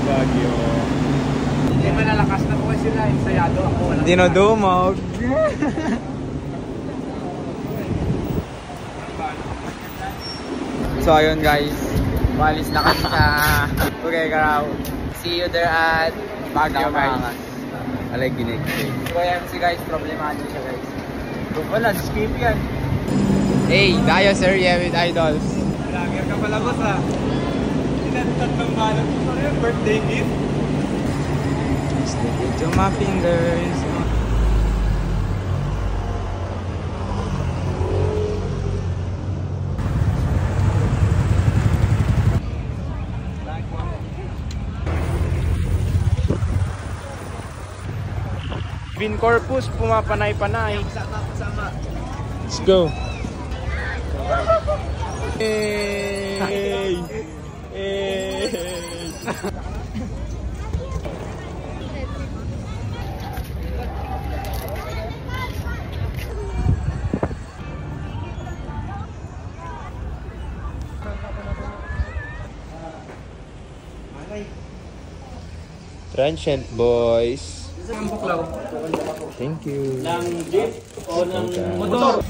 Baguio. Hindi malalakas na po sila. Ensayado ako. Dinodumog. So ayun guys, walis na kami sa Tuguegarao. See you there at Baguio guys. Alay ginig. So MC guys, problematic siya guys. Doon pala, skip yan. Hey, tayo Sir Yewit Idols. Vlogger ka pala boss ha. Tinatad ng balot. Ano yung birthday gift? Slip it to my fingers. Vin Corpus, pumapanay-panay. Sama. Let's go. Hey! Hey! Transient boys. Thank you. Ng jeep o ng motor?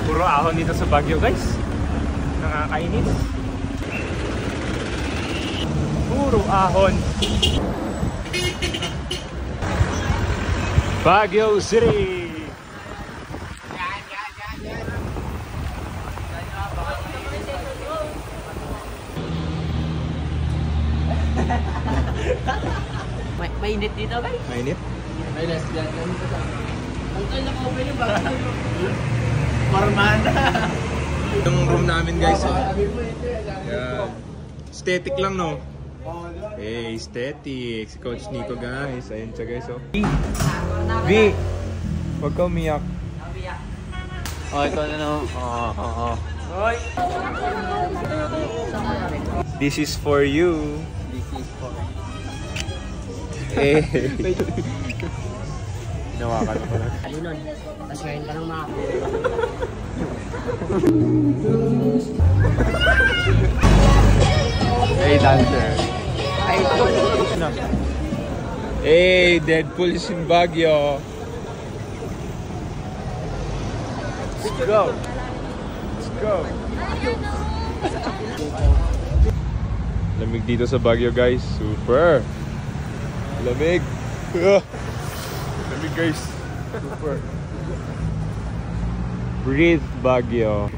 Puro ahon dito sa Baguio guys. Nakakainis. Puro ahon. Baguio City. Mainit dito guys. Mainit? Mainit dyan. Ang tayo naka-open yung bata. Formana. Yung room namin guys. Yeah. Aesthetic lang no? Hey, aesthetic. Si Coach Nico guys. Ayun siya guys oh. V! Huwag ka umiyak. Oh, ito na no. Hoy! This is for you. This is for Eh. Ginawa ka na pala. Alinon. Tapos ngayon ka ng mga Hey, dancer. Hey, Deadpool is in Baguio. Let's go. Let's go. Lamig dito sa Baguio guys. Super. Lamig. Lamig guys. Super. Breathe Baguio.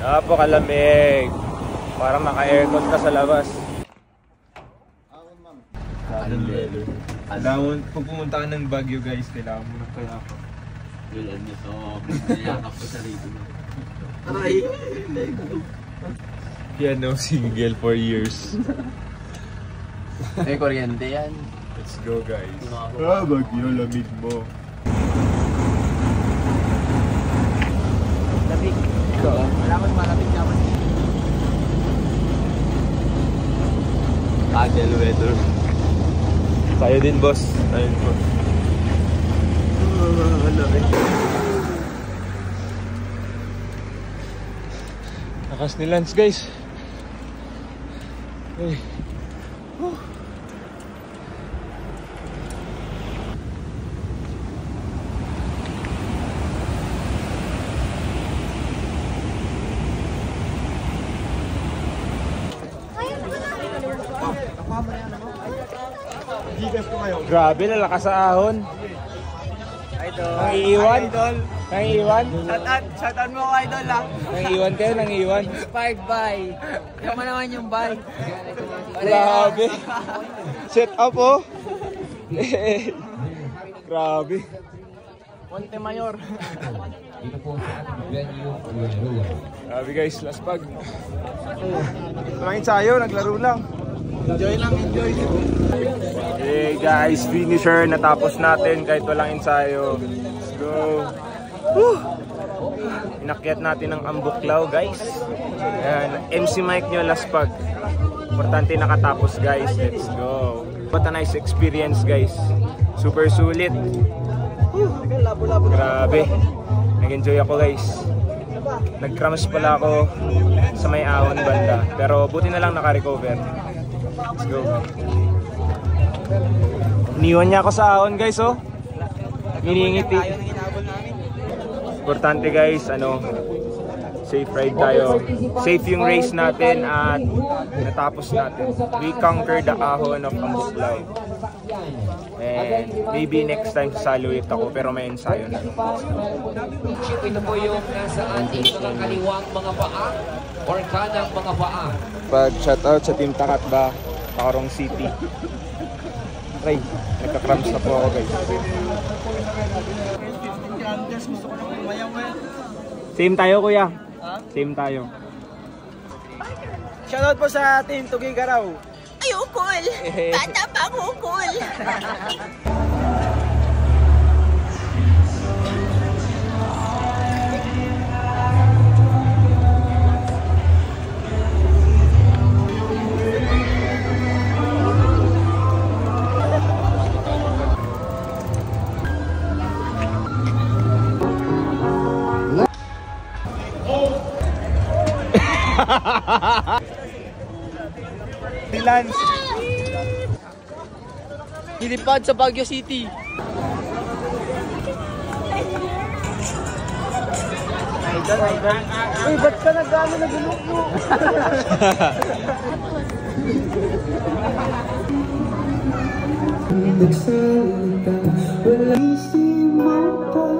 Napakalamig. Parang naka-aircon ka sa labas. Anong leather? Kailangan, kung pumunta ka ng Baguio guys, kailangan mo na kaya ako. Yun niyo to. Nayakap ko sa rito. Aray! Yan no, single for years. May kuryente yan. Let's go guys. Baguio, lamig mo. Lamig. Wala ko malamig naman. Agile weather. Tayo din boss. Tayo din boss. Lakas ni Lance guys. Hey. Grabe, lalakas sa ahon. Idol! Nang iiwan? Idol! Nang iiwan? Shoutout mo ako idol lang! Nang iiwan kayo? Nang iiwan? Inspired by. Tama naman yung by. Grabe. Set up oh. Grabe. Monte Mayor. Grabe guys, last pag. Walang ensayo, naglaro lang. Enjoy lang, enjoy! Hey guys, finisher, natapos natin kahit walang ensayo. Let's go. Woo! Inakyat natin ang Ambuklaw guys. Ayan, MC Mike nyo last pag. Importante nakatapos guys, let's go. What a nice experience guys. Super sulit. Grabe. Nag-enjoy ako guys. Nag-crush pala ako sa may ahon banda. Pero buti na lang naka-recover. Let's go. Iniwan niya ako sa ahon guys oh. Nginingiti. Importante guys, safe ride tayo. Safe yung race natin at natapos natin. We conquered the ahon of Amuslao. And maybe next time sasali ulit ako pero may ensayo na. Ito po yung nasa ating mga kaliwang mga paa or kanang mga paa. Pag-shoutout sa Team Takatba, Takarong City. Ray, nagka-cramps na po ako guys. Same tayo kuya. Same tayo. Shoutout po sa Team Tugigaraw. Ay, ukol! Bata pa ako, ukol! Lance. Nilipad sa Baguio City. Uy, ba't ka nag-ano na gulok mo? Nagsalita, wala isip mo pa.